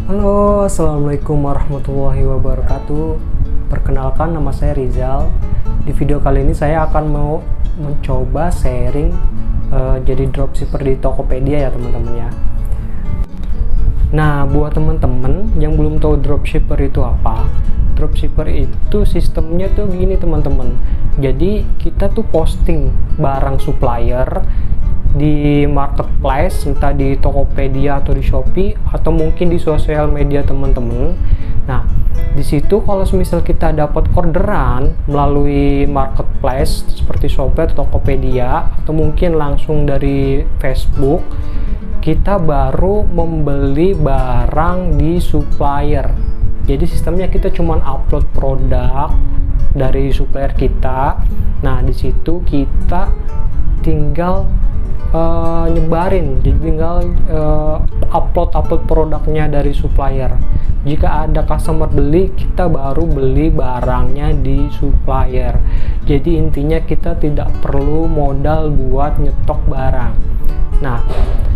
Halo, assalamualaikum warahmatullahi wabarakatuh. Perkenalkan, nama saya Rizal. Di video kali ini saya akan mau mencoba sharing jadi dropshipper di Tokopedia ya teman-teman ya. Nah, buat teman-teman yang belum tahu dropshipper itu apa, dropshipper itu sistemnya tuh gini teman-teman. Jadi kita tuh posting barang supplier di marketplace, entah di Tokopedia atau di Shopee atau mungkin di sosial media teman-teman. Nah, di situ kalau misal kita dapat orderan melalui marketplace seperti Shopee atau Tokopedia atau mungkin langsung dari Facebook, kita baru membeli barang di supplier. Jadi sistemnya kita cuman upload produk dari supplier kita. Nah, di situ kita tinggal nyebarin, jadi tinggal upload produknya dari supplier. Jika ada customer beli, kita baru beli barangnya di supplier. Jadi intinya kita tidak perlu modal buat nyetok barang. Nah,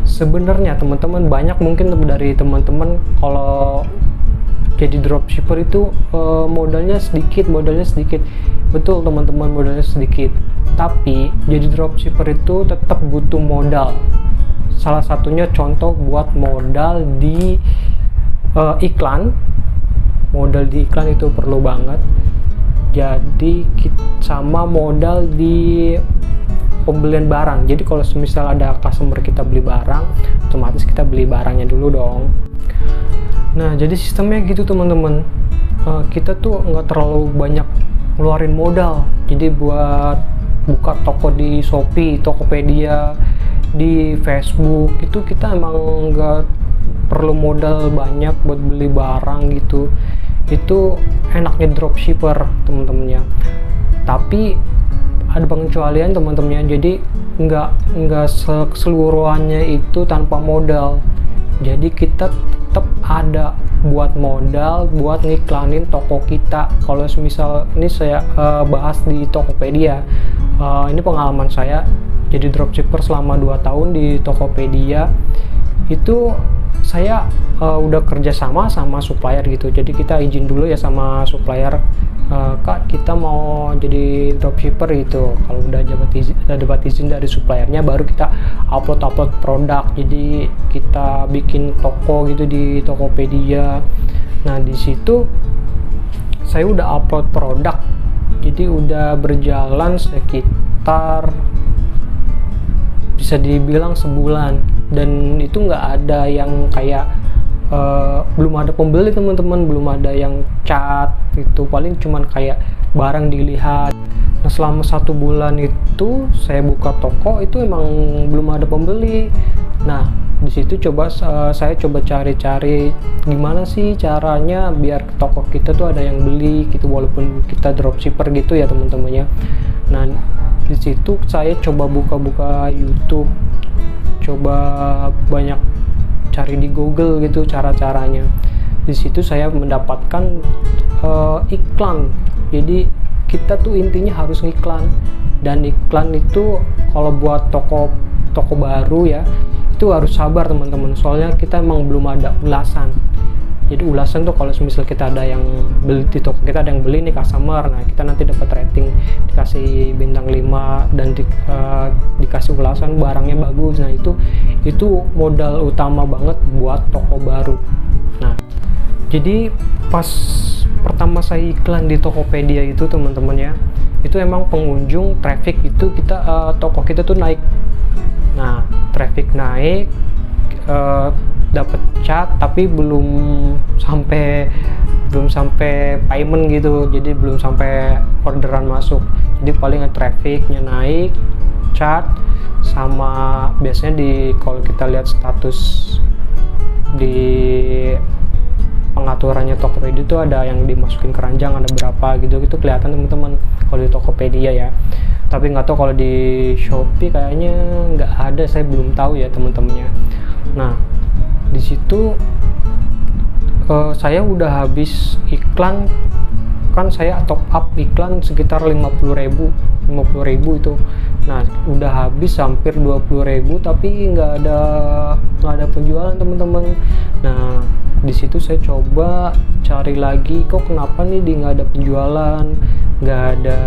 sebenarnya teman-teman banyak mungkin dari teman-teman kalau jadi dropshipper itu modalnya sedikit. Betul teman-teman, modalnya sedikit. Tapi jadi dropshipper itu tetap butuh modal. Salah satunya contoh buat modal di iklan. Modal di iklan itu perlu banget. Jadi sama modal di pembelian barang. Jadi kalau misal ada customer kita beli barang, otomatis kita beli barangnya dulu dong. Nah, jadi sistemnya gitu teman-teman. Kita tuh nggak terlalu banyak ngeluarin modal. Jadi buat buka toko di Shopee, Tokopedia, di Facebook itu kita emang nggak perlu modal banyak buat beli barang gitu. Itu enaknya dropshipper teman-temannya. Tapi ada pengecualian teman-temannya. Jadi nggak keseluruhannya itu tanpa modal. Jadi kita tetap ada buat modal buat ngiklanin toko kita. Kalau misal ini saya bahas di Tokopedia, ini pengalaman saya jadi dropshipper selama 2 tahun di Tokopedia. Itu saya udah kerjasama sama supplier gitu. Jadi kita izin dulu ya sama supplier, Kak kita mau jadi dropshipper gitu. Kalau udah dapat izin dari suppliernya, baru kita upload produk. Jadi kita bikin toko gitu di Tokopedia. Nah, di situ saya udah upload produk. Jadi udah berjalan sekitar bisa dibilang sebulan, dan itu nggak ada yang kayak belum ada pembeli teman-teman, belum ada yang chat itu, paling cuman kayak barang dilihat. Nah, selama 1 bulan itu saya buka toko itu emang belum ada pembeli. Nah, di situ saya coba cari-cari gimana sih caranya biar toko kita tuh ada yang beli gitu, walaupun kita dropshipper gitu ya teman-temannya. Nah, di situ saya coba buka YouTube, coba banyak cari di Google gitu cara-caranya. Di situ saya mendapatkan iklan. Jadi kita tuh intinya harus ngiklan, dan iklan itu kalau buat toko baru ya itu harus sabar teman-teman, soalnya kita emang belum ada ulasan. Jadi ulasan tuh kalau misal kita ada yang beli di toko kita, ada yang beli nih customer, nah kita nanti dapat rating, dikasih bintang 5 dan dikasih ulasan barangnya bagus. Nah, itu modal utama banget buat toko baru. Nah, jadi pas pertama saya iklan di Tokopedia itu teman-teman ya, itu emang pengunjung traffic itu toko kita tuh naik. Nah, traffic naik, dapat chat tapi belum sampai payment gitu. Jadi belum sampai orderan masuk. Jadi paling trafficnya naik, chat, sama biasanya kalau kita lihat status di pengaturannya Tokopedia itu ada yang dimasukin keranjang, ada berapa gitu kelihatan teman-teman kalau di Tokopedia ya. Tapi nggak tahu kalau di Shopee kayaknya nggak ada, saya belum tahu ya teman-temannya. Nah, di situ saya udah habis iklan, kan saya top up iklan sekitar 50.000 itu. Nah, udah habis hampir 20.000 tapi nggak ada penjualan teman-teman. Nah, Di situ saya coba cari lagi, kok kenapa nih di nggak ada penjualan, nggak ada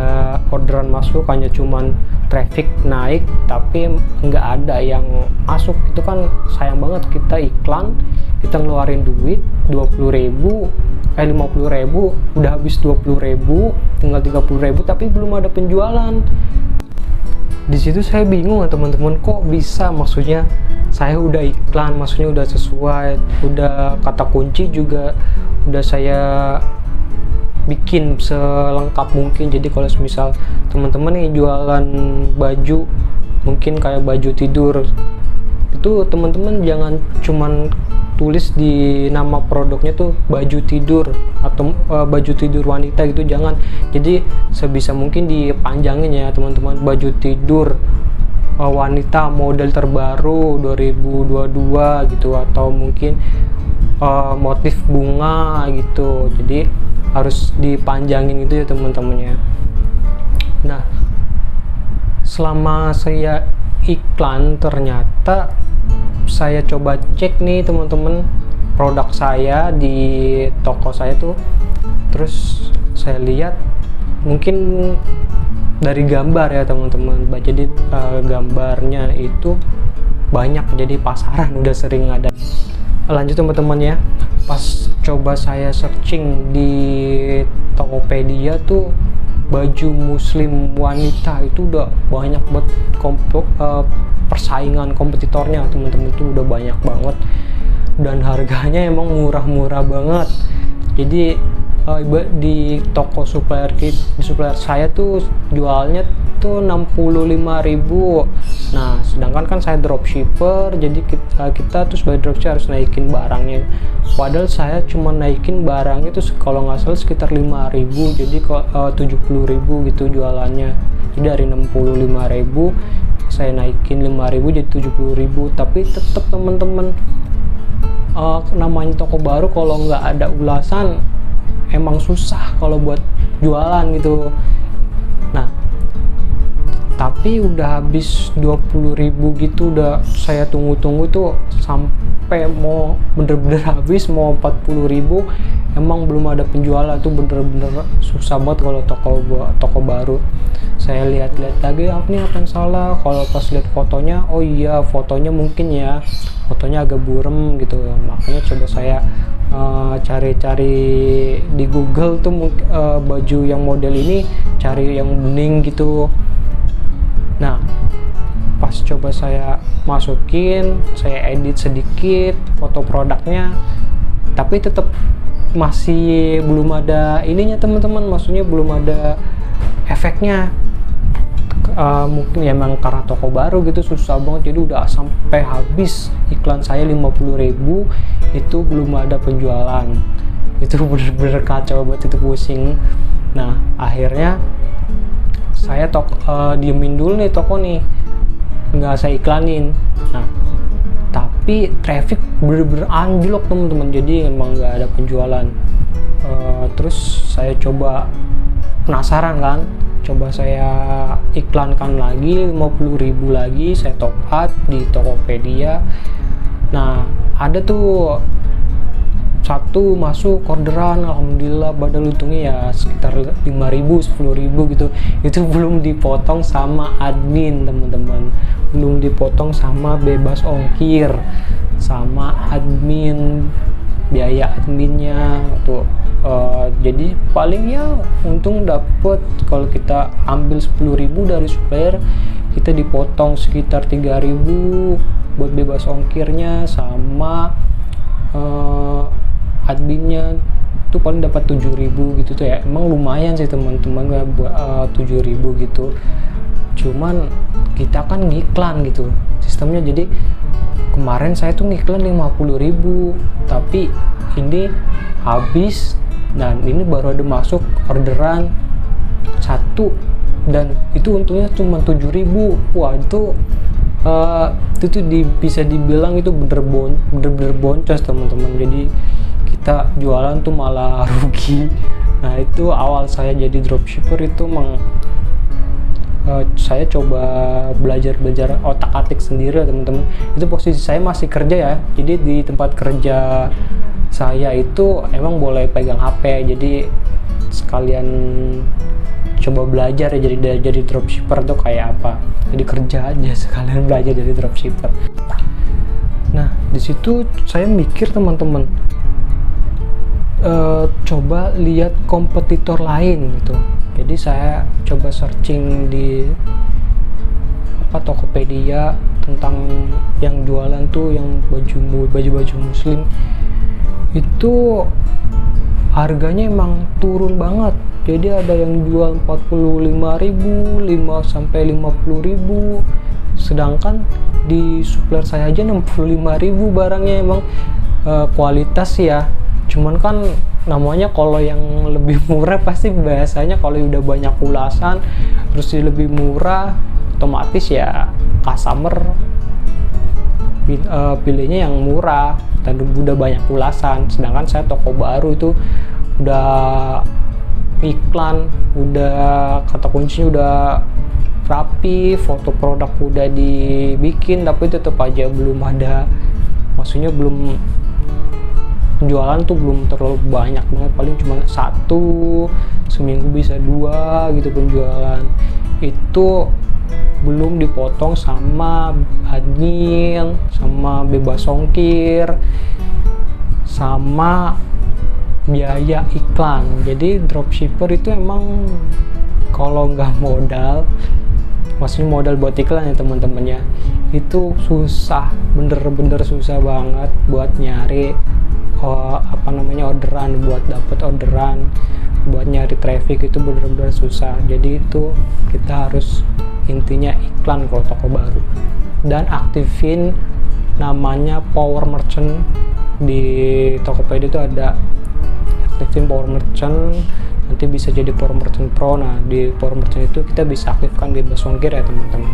orderan masuk, hanya cuman traffic naik tapi nggak ada yang masuk. Itu kan sayang banget, kita iklan, kita ngeluarin duit 20.000 50.000, udah habis 20.000, tinggal 30.000 tapi belum ada penjualan. Di situ saya bingung ya teman-teman, kok bisa, maksudnya saya udah iklan, maksudnya udah sesuai, udah kata kunci juga udah saya bikin selengkap mungkin. Jadi kalau misal teman-teman nih jualan baju, mungkin kayak baju tidur, itu teman-teman jangan cuman tulis di nama produknya tuh baju tidur atau baju tidur wanita gitu, jangan. Jadi sebisa mungkin dipanjangin ya teman-teman, baju tidur wanita model terbaru 2022 gitu, atau mungkin motif bunga gitu. Jadi harus dipanjangin gitu ya teman-temannya. Nah, selama saya iklan, ternyata saya coba cek nih teman-teman produk saya di toko saya tuh, terus saya lihat mungkin dari gambar ya teman-teman, jadi gambarnya itu banyak, jadi pasaran udah sering ada. Lanjut teman-teman ya, pas coba saya searching di Tokopedia tuh, baju muslim wanita itu udah banyak buat persaingan kompetitornya teman-teman, itu udah banyak banget dan harganya emang murah-murah banget. Jadi di toko supplier saya tuh jualnya tuh 65.000. Nah, sedangkan kan saya dropshipper, jadi kita tuh sebagai dropshipper harus naikin barangnya. Padahal saya cuma naikin barangnya tuh kalau nggak salah sekitar 5.000, jadi kok 70.000 gitu jualannya. Jadi dari 65.000 saya naikin 5.000 jadi 70.000. Tapi tetap teman-teman, namanya toko baru kalau nggak ada ulasan emang susah kalau buat jualan gitu. Nah, tapi udah habis 20.000 gitu, udah saya tunggu-tunggu tuh sampai mau bener-bener habis, mau 40.000, emang belum ada penjualan. Tuh bener-bener susah banget kalau toko baru. Saya lihat-lihat lagi, apa yang salah. Kalau pas lihat fotonya, oh iya fotonya mungkin ya, fotonya agak burem gitu, makanya coba saya cari-cari di Google tuh baju yang model ini, cari yang bening gitu. Nah, pas coba saya masukin, saya edit sedikit foto produknya, tapi tetap masih belum ada ininya teman-teman, maksudnya belum ada efeknya. Mungkin ya emang karena toko baru gitu, susah banget, jadi udah sampai habis iklan saya 50.000 itu belum ada penjualan. Itu bener-bener kacau banget, itu pusing. Nah, akhirnya saya diemin dulu nih toko nih, nggak saya iklanin. Nah, tapi traffic bener-bener anjlok teman-teman, jadi emang nggak ada penjualan. Terus saya coba, penasaran kan, coba saya iklankan lagi 50.000 lagi, saya top up di Tokopedia. Nah, ada tuh satu masuk orderan, alhamdulillah, padahal untungnya ya sekitar 5.000 10.000 gitu. Itu belum dipotong sama admin teman-teman, belum dipotong sama bebas ongkir, sama admin, biaya adminnya tuh. Jadi paling ya untung dapet, kalau kita ambil 10.000 dari supplier, kita dipotong sekitar 3.000 buat bebas ongkirnya, sama adminnya tuh paling dapat 7.000 gitu tuh ya. Emang lumayan sih teman-teman buat 7.000 gitu. Cuman kita kan ngiklan gitu sistemnya, jadi kemarin saya tuh ngiklan 50.000, tapi ini habis, dan ini baru ada masuk orderan satu, dan itu untungnya cuma 7.000. Wah, itu tuh bisa dibilang itu bener-bener boncos teman-teman. Jadi kita jualan tuh malah rugi. Nah, itu awal saya jadi dropshipper itu saya coba belajar otak-atik sendiri teman-teman. Itu posisi saya masih kerja ya, jadi di tempat kerja saya itu emang boleh pegang HP, jadi sekalian coba belajar ya jadi dropshipper tuh kayak apa. Jadi kerja aja sekalian belajar jadi dropshipper. Nah, di situ saya mikir teman-teman, coba lihat kompetitor lain gitu. Jadi saya coba searching di Tokopedia tentang yang jualan tuh yang baju muslim itu harganya emang turun banget. Jadi ada yang jual 45.000, 5 sampai 50.000. Sedangkan di supplier saya aja 65.000 barangnya. Emang kualitas ya. Cuman kan namanya kalau yang lebih murah pasti biasanya kalau udah banyak ulasan terus lebih murah, otomatis ya customer pilihnya yang murah dan udah banyak ulasan. Sedangkan saya toko baru itu udah iklan, udah kata kuncinya udah rapi, foto produk udah dibikin, tapi tetap aja belum ada, maksudnya belum, penjualan tuh belum terlalu banyak banget, paling cuma 1, seminggu bisa 2 gitu penjualan. Itu belum dipotong sama admin, sama bebas ongkir, sama biaya iklan. Jadi dropshipper itu emang kalau nggak modal, maksudnya modal buat iklan ya teman-temannya, itu susah, bener-bener susah banget buat nyari orderan, buat dapet orderan, buat nyari traffic itu bener-bener susah. Jadi itu kita harus intinya iklan kalau toko baru, dan aktifin namanya power merchant. Di Tokopedia itu ada aktifin power merchant, nanti bisa jadi power merchant pro. Nah, di power merchant itu kita bisa aktifkan bebas ongkir ya teman-teman.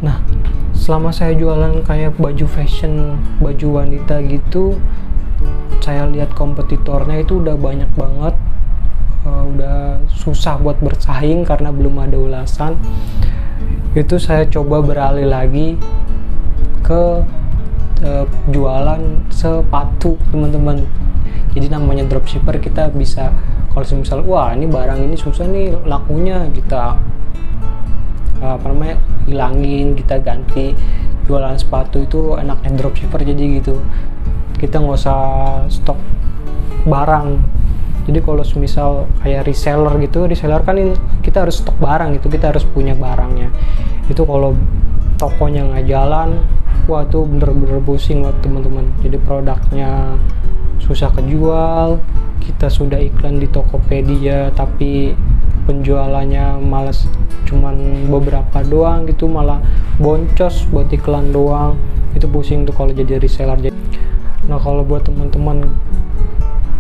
Nah, selama saya jualan kayak baju fashion, baju wanita gitu, saya lihat kompetitornya itu udah banyak banget, udah susah buat bersaing karena belum ada ulasan. Itu saya coba beralih lagi ke jualan sepatu teman-teman. Jadi namanya dropshipper, kita bisa kalau misal wah ini barang ini susah nih lakunya, kita hilangin, kita ganti. Jualan sepatu itu enaknya dropshipper jadi gitu, kita nggak usah stok barang. Jadi kalau misal kayak reseller gitu, reseller kan kita harus stok barang, itu kita harus punya barangnya. Itu kalau tokonya nggak jalan, wah itu bener-bener pusing buat teman-teman. Jadi produknya susah kejual, kita sudah iklan di Tokopedia tapi penjualannya malas cuman beberapa doang gitu, malah boncos buat iklan doang. Itu pusing tuh kalau jadi reseller. Nah, kalau buat teman-teman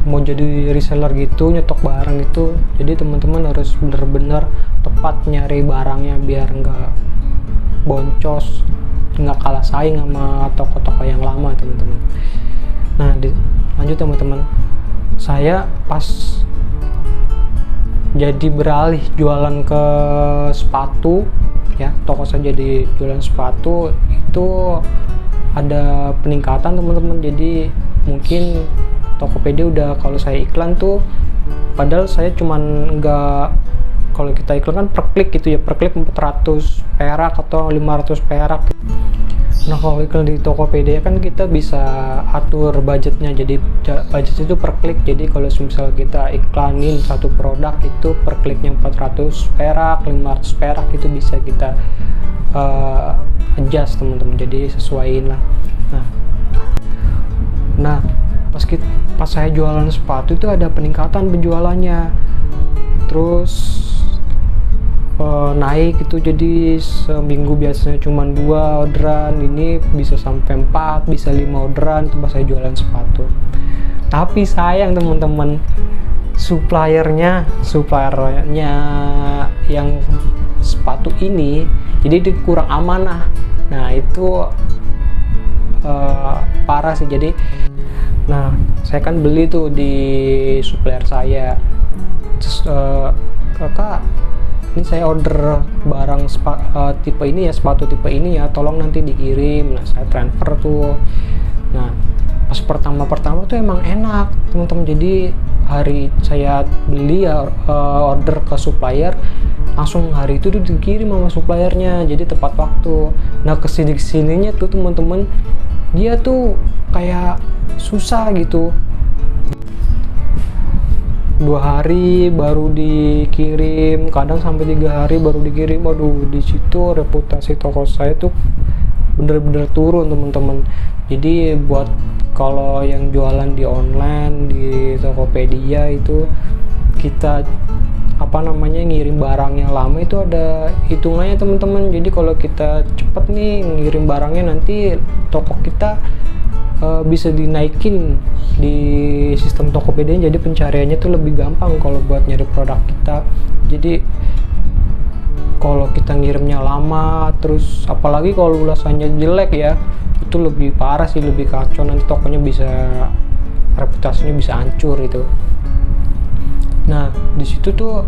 mau jadi reseller gitu, nyetok barang gitu, jadi teman-teman harus bener-bener tepat nyari barangnya biar nggak boncos, nggak kalah saing sama toko-toko yang lama teman-teman. Nah, lanjut teman-teman, saya pas jadi beralih jualan ke sepatu ya, toko saya jadi jualan sepatu, itu ada peningkatan teman-teman. Jadi mungkin Tokopedia udah, kalau saya iklan tuh, padahal saya cuman nggak, kalau kita iklan kan per klik gitu ya, per klik 400 perak atau 500 perak. Nah, kalau iklan di Tokopedia kan kita bisa atur budgetnya, jadi budget itu per klik. Jadi kalau misal kita iklanin satu produk itu per kliknya 400 perak, 500 perak, itu bisa kita adjust teman-teman, jadi sesuaiin lah. Nah pas saya jualan sepatu itu ada peningkatan penjualannya, terus naik itu, jadi seminggu biasanya cuma 2 orderan, ini bisa sampai 4, bisa 5 orderan itu pas saya jualan sepatu. Tapi sayang teman-teman, suppliernya yang sepatu ini jadi dia kurang amanah. Nah, itu parah sih. Jadi saya kan beli tuh di supplier saya, terus kakak, ini saya order barang tipe ini ya, sepatu tipe ini ya, tolong nanti dikirim. Nah, saya transfer tuh. Nah, pas pas pertama tuh emang enak teman-teman. Jadi hari saya beli ya, order ke supplier, langsung hari itu tuh dikirim sama suppliernya, jadi tepat waktu. Nah kesininya tuh teman-teman, dia tuh kayak susah gitu, 2 hari baru dikirim, kadang sampai 3 hari baru dikirim. Waduh, di situ reputasi toko saya tuh bener-bener turun teman-teman. Jadi buat kalau yang jualan di online di Tokopedia itu, kita ngirim barangnya lama itu ada hitungannya teman-teman. Jadi kalau kita cepet nih ngirim barangnya, nanti toko kita bisa dinaikin di sistem Tokopedia, jadi pencariannya tuh lebih gampang kalau buat nyari produk kita. Jadi kalau kita ngirimnya lama, terus apalagi kalau ulasannya jelek ya, itu lebih parah sih, lebih kacau, nanti tokonya bisa, reputasinya bisa hancur itu. Nah di situ tuh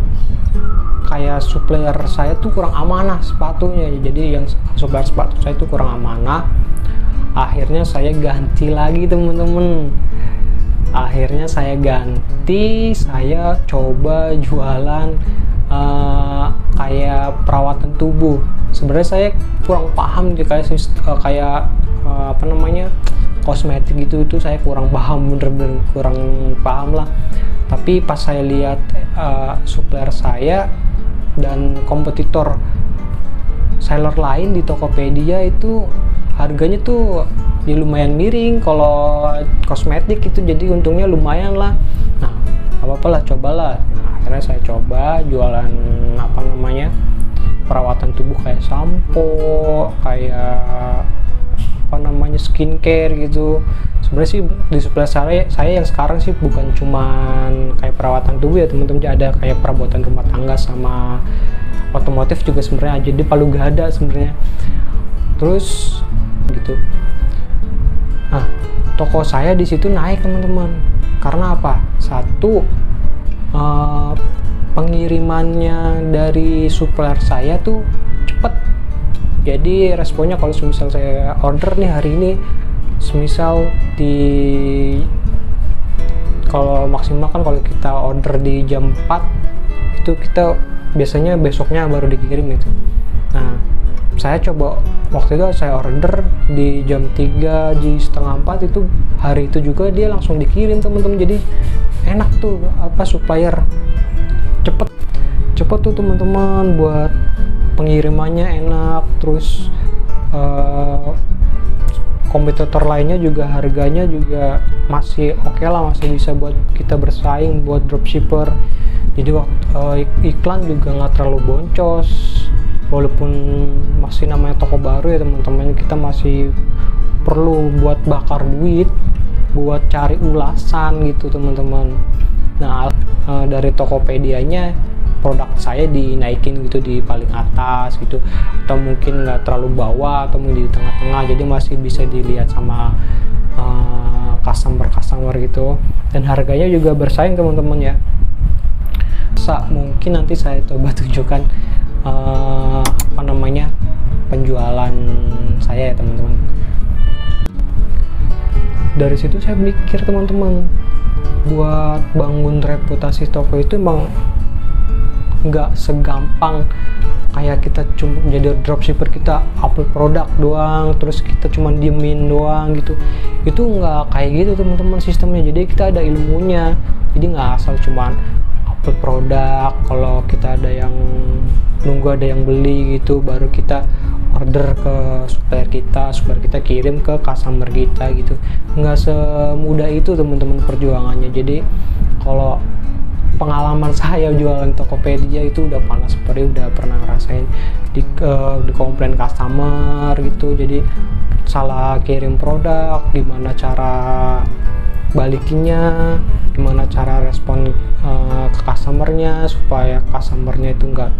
kayak supplier saya tuh kurang amanah sepatunya, jadi yang supplier sepatu saya tuh kurang amanah. Akhirnya saya ganti lagi teman-teman. Akhirnya saya ganti, saya coba jualan kayak perawatan tubuh. Sebenarnya saya kurang paham kayak kosmetik gitu, itu saya kurang paham, bener-bener kurang paham lah. Tapi pas saya lihat supplier saya dan kompetitor seller lain di Tokopedia itu harganya tuh ya lumayan miring kalau kosmetik itu, jadi untungnya lumayan lah. Nah apa-apa lah, cobalah. Nah akhirnya saya coba jualan perawatan tubuh kayak sampo, kayak skincare gitu. Sebenarnya sih di supplier saya yang sekarang sih bukan cuman kayak perawatan tubuh ya teman-teman, ada kayak perabotan rumah tangga sama otomotif juga sebenarnya, jadi palu gada sebenarnya. Terus gitu. Nah, toko saya di situ naik teman-teman. Karena apa? Satu, pengirimannya dari supplier saya tuh cepet. Jadi responnya kalau misal saya order nih hari ini, semisal kalau maksimal kan kalau kita order di jam 4 itu kita biasanya besoknya baru dikirim itu. Nah saya coba waktu itu saya order di jam 3, di setengah 4 itu, hari itu juga dia langsung dikirim teman-teman. Jadi enak tuh supplier, cepet tuh teman-teman, buat pengirimannya enak. Terus kompetitor lainnya juga harganya juga masih oke lah, masih bisa buat kita bersaing buat dropshipper. Jadi iklan juga nggak terlalu boncos, walaupun masih namanya toko baru ya teman-teman, kita masih perlu buat bakar duit buat cari ulasan gitu teman-teman. Nah dari Tokopedia-nya produk saya dinaikin gitu di paling atas gitu, atau mungkin nggak terlalu bawah, atau mungkin di tengah-tengah, jadi masih bisa dilihat sama customer gitu, dan harganya juga bersaing teman-teman ya. Mungkin nanti saya coba tunjukkan penjualan saya ya teman-teman. Dari situ saya mikir teman-teman, buat bangun reputasi toko itu emang nggak segampang kayak kita cuma jadi dropshipper, kita upload produk doang terus kita cuma diemin doang gitu. Itu nggak kayak gitu teman-teman sistemnya. Jadi kita ada ilmunya, jadi nggak asal cuman upload produk, kalau kita ada yang nunggu ada yang beli gitu baru kita order ke supplier kita kirim ke customer kita gitu. Nggak semudah itu teman-teman perjuangannya. Jadi kalau pengalaman saya jualan Tokopedia itu udah panas perih, udah pernah ngerasain di komplain customer gitu. Jadi salah kirim produk, gimana cara balikinnya, gimana cara respon ke customernya supaya customernya itu nggak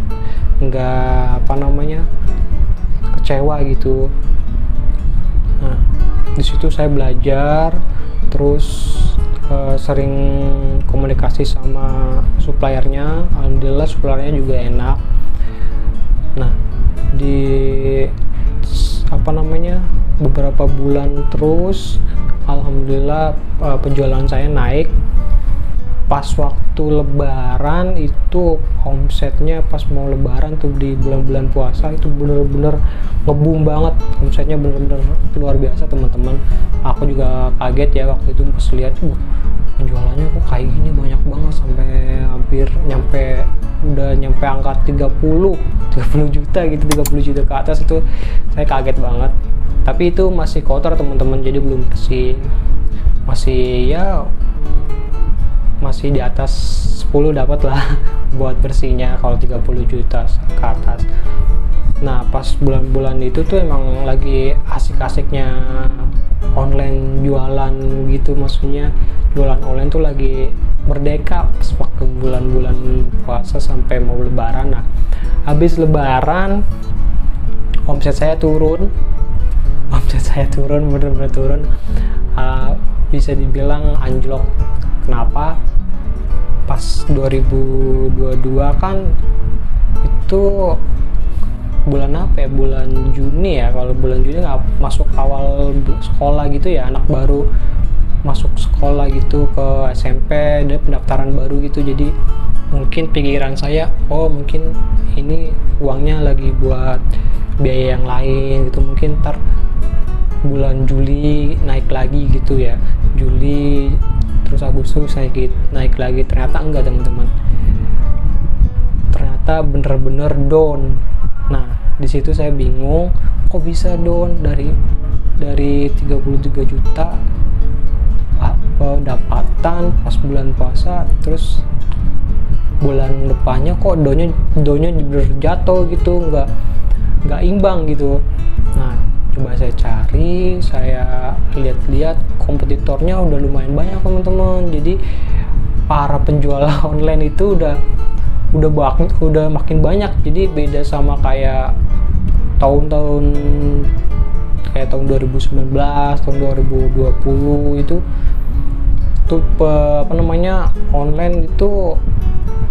kecewa gitu. Nah di situ saya belajar, terus sering komunikasi sama suppliernya. Alhamdulillah suppliernya juga enak. Nah di beberapa bulan terus alhamdulillah penjualan saya naik. Pas waktu lebaran itu omsetnya, pas mau lebaran tuh di bulan-bulan puasa itu bener-bener ngebum banget, omsetnya bener-bener luar biasa teman-teman. Aku juga kaget ya waktu itu pas lihat penjualannya kok kayak gini banyak banget, sampai hampir udah nyampe angka 30 juta gitu, 30 juta ke atas. Itu saya kaget banget, tapi itu masih kotor teman-teman, jadi belum bersih, masih di atas 10 dapat lah buat bersihnya kalau 30 juta ke atas. Nah pas bulan-bulan itu tuh emang lagi asik-asiknya online jualan gitu, maksudnya jualan online tuh lagi merdeka pas waktu bulan-bulan puasa sampai mau lebaran. Nah habis lebaran omset saya turun bener-bener turun, bisa dibilang anjlok. Kenapa? Pas 2022 kan itu bulan apa ya, bulan Juni ya, kalau bulan Juni nggak masuk awal sekolah gitu ya, anak baru masuk sekolah gitu ke SMP, ada pendaftaran baru gitu. Jadi mungkin pikiran saya, oh mungkin ini uangnya lagi buat biaya yang lain gitu, mungkin ntar bulan Juli naik lagi gitu ya, Juli terus Agustus naik lagi. Ternyata enggak teman-teman, ternyata bener-bener down. Nah di situ saya bingung, kok bisa down dari 33 juta pendapatan pas bulan puasa, terus bulan depannya kok downnya jatuh gitu, nggak imbang gitu. Nah coba saya cari, saya lihat-lihat kompetitornya udah lumayan banyak teman-teman. Jadi para penjual online itu udah makin banyak. Jadi beda sama kayak tahun 2019, tahun 2020 itu online itu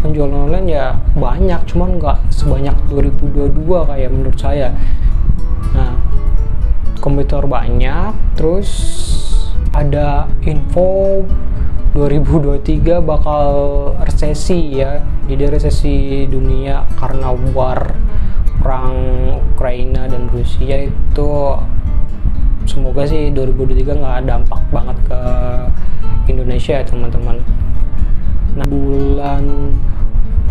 penjualan online ya banyak, cuman nggak sebanyak 2022 kayak menurut saya. Nah kompetitor banyak, terus ada info 2023 bakal resesi ya, jadi resesi dunia karena perang Ukraina dan Rusia itu. Semoga sih 2023 nggak dampak banget ke Indonesia ya teman-teman. Nah bulan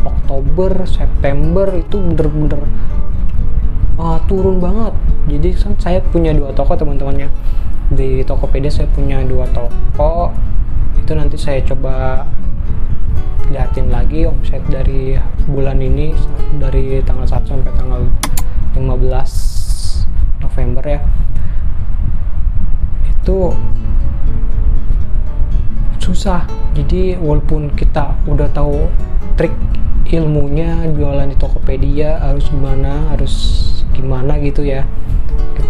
Oktober, September itu bener-bener turun banget. Jadi saya punya 2 toko teman-temannya, di Tokopedia saya punya 2 toko. Itu nanti saya coba liatin lagi omset dari bulan ini, dari tanggal 1 sampai tanggal 15 November ya. Itu susah. Jadi walaupun kita udah tahu trik ilmunya jualan di Tokopedia harus gimana gitu ya,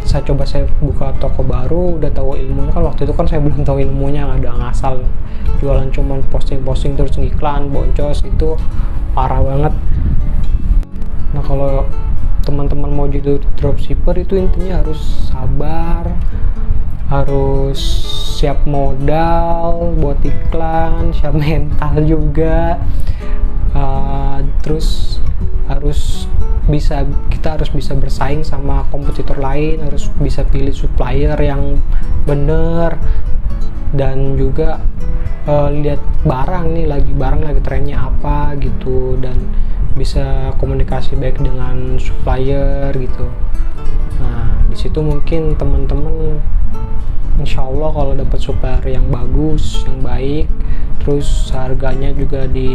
saya buka toko baru, udah tahu ilmunya. Kan waktu itu kan saya belum tahu ilmunya, ada ngasal jualan, cuman posting terus ngiklan boncos, itu parah banget. Nah kalau teman-teman mau jadi dropshipper itu intinya harus sabar, harus siap modal buat iklan, siap mental juga, terus kita harus bisa bersaing sama kompetitor lain, harus bisa pilih supplier yang bener, dan juga lihat barang lagi trennya apa gitu, dan bisa komunikasi baik dengan supplier gitu. Nah di situ mungkin teman-teman insya Allah kalau dapat supplier yang bagus, yang baik, terus harganya juga di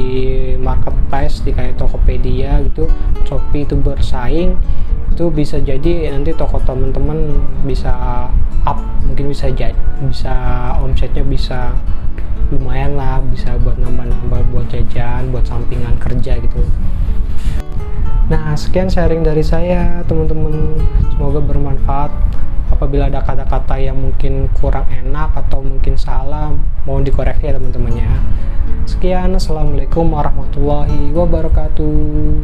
marketplace, di kayak Tokopedia gitu, Shopee itu bersaing, itu bisa jadi nanti toko teman-teman bisa up, mungkin bisa omsetnya bisa lumayan lah, bisa buat nambah-nambah, buat jajan, buat sampingan kerja gitu. Nah sekian sharing dari saya teman-teman, semoga bermanfaat. Apabila ada kata-kata yang mungkin kurang enak atau mungkin salah, mohon dikoreksi ya teman-temannya. Sekian, assalamualaikum warahmatullahi wabarakatuh.